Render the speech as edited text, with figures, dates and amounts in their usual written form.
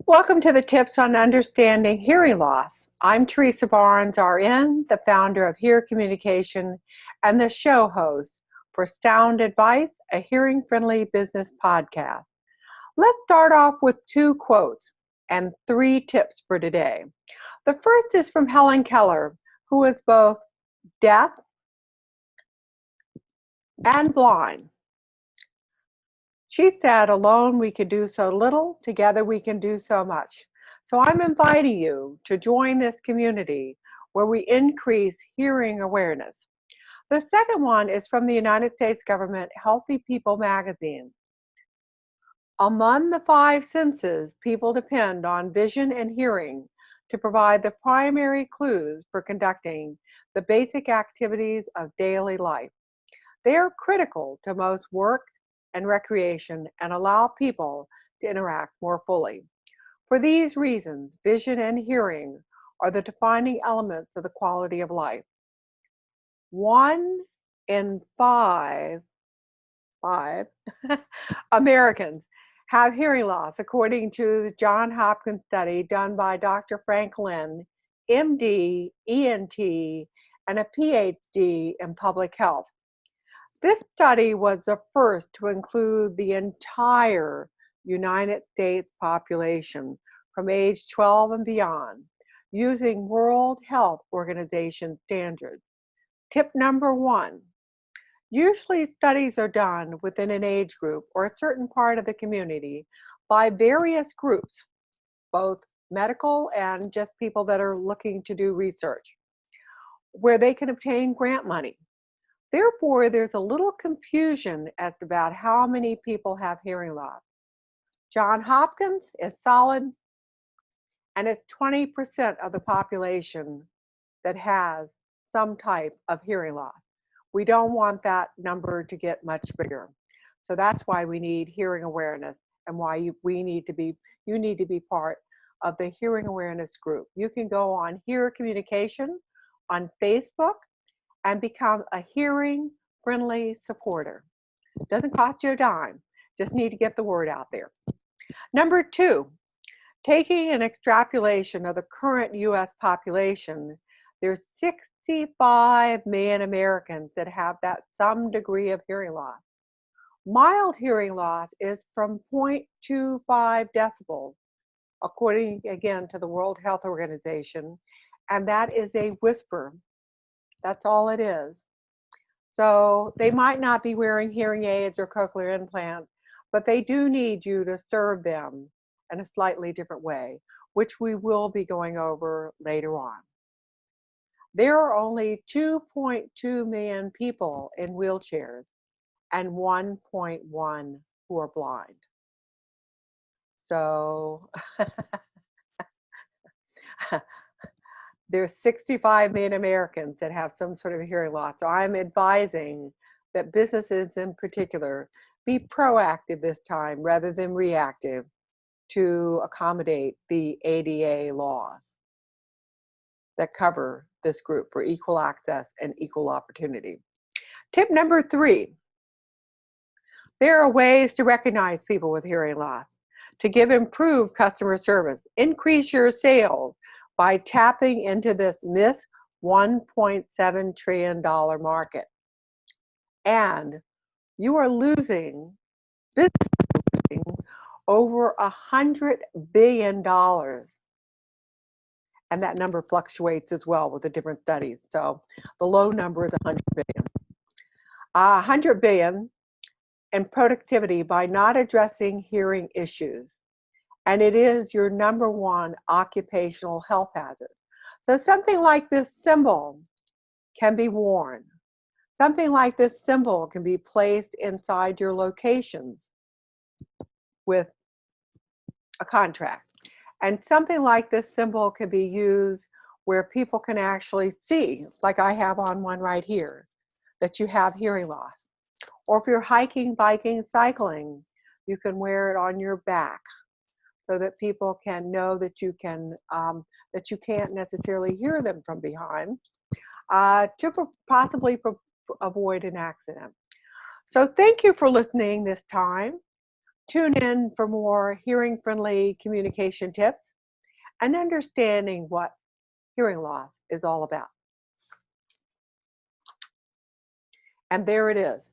Welcome to the Tips on Understanding Hearing Loss. I'm Teresa Barnes, RN, the founder of Hear Communication and the show host for Sound Advice, a hearing-friendly business podcast. Let's start off with two quotes and three tips for today. The first is from Helen Keller, who is both deaf and blind. She said, alone we can do so little, together we can do so much. So I'm inviting you to join this community where we increase hearing awareness. The second one is from the United States government Healthy People magazine. Among the five senses, people depend on vision and hearing to provide the primary clues for conducting the basic activities of daily life. They are critical to most work and recreation and allow people to interact more fully. For these reasons, vision and hearing are the defining elements of the quality of life. 1 in 5 Americans have hearing loss, according to the Johns Hopkins study done by Dr. Frank Lynn, MD, ENT, and a PhD in public health. This study was the first to include the entire United States population from age 12 and beyond, using World Health Organization standards. Tip number 1, usually studies are done within an age group or a certain part of the community by various groups, both medical and just people that are looking to do research, where they can obtain grant money. Therefore, there's a little confusion as to about how many people have hearing loss. Johns Hopkins is solid, and it's 20% of the population that has some type of hearing loss. We don't want that number to get much bigger. So that's why we need hearing awareness and why you need to be part of the hearing awareness group. You can go on Hear Communication on Facebook and become a hearing-friendly supporter. It doesn't cost you a dime. Just need to get the word out there. Number 2, taking an extrapolation of the current U.S. population, there's 65 million Americans that have that some degree of hearing loss. Mild hearing loss is from 0.25 decibels, according again to the World Health Organization, and that is a whisper. That's all it is. So they might not be wearing hearing aids or cochlear implants, but they do need you to serve them in a slightly different way, which we will be going over later on. There are only 2.2 million people in wheelchairs and 1.1 who are blind. So there's 65 million Americans that have some sort of hearing loss. So I'm advising that businesses in particular be proactive this time rather than reactive to accommodate the ADA laws that cover this group for equal access and equal opportunity. Tip number 3, there are ways to recognize people with hearing loss, to give improved customer service, increase your sales, by tapping into this myth $1.7 trillion market. And you are losing, business is losing over $100 billion. And that number fluctuates as well with the different studies. So the low number is 100 billion. 100 billion in productivity by not addressing hearing issues. And it is your number 1 occupational health hazard. So something like this symbol can be worn. Something like this symbol can be placed inside your locations with a contract. And something like this symbol can be used where people can actually see, like I have on one right here, that you have hearing loss. Or if you're hiking, biking, cycling, you can wear it on your back, so that people can know that you can that you can't necessarily hear them from behind, to possibly avoid an accident. So thank you for listening this time. Tune in for more hearing-friendly communication tips and understanding what hearing loss is all about. And there it is.